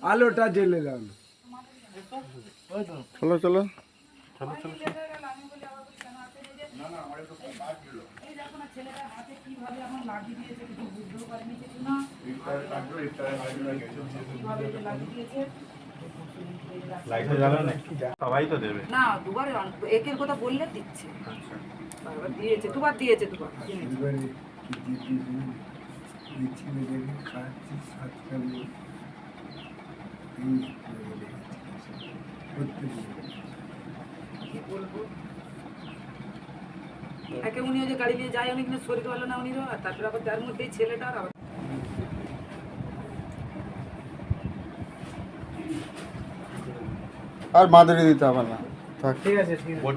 আলোটা জ্বেলে দাও না। চলো চলো। সবাই তো দেবে না, দুবার একের কথা বললে দিচ্ছে। বারবার দিয়েছে, দুবার দিয়েছে, দুবার এবারে কি দিয়েছি এই ছেলেদেরকে খাচ্ছি সাতটা মেয়ে এই করতে কি বলবো। একে উনিও যে গাড়ি নিয়ে যায়, উনি কিন্তু শরীর ভালো না উনিরও, আর তারপরে আবার তার মধ্যেই ছেলেটার আবার আর মাদুরি দিতে হবে না, থাক। ঠিক আছে ঠিক আছে। বল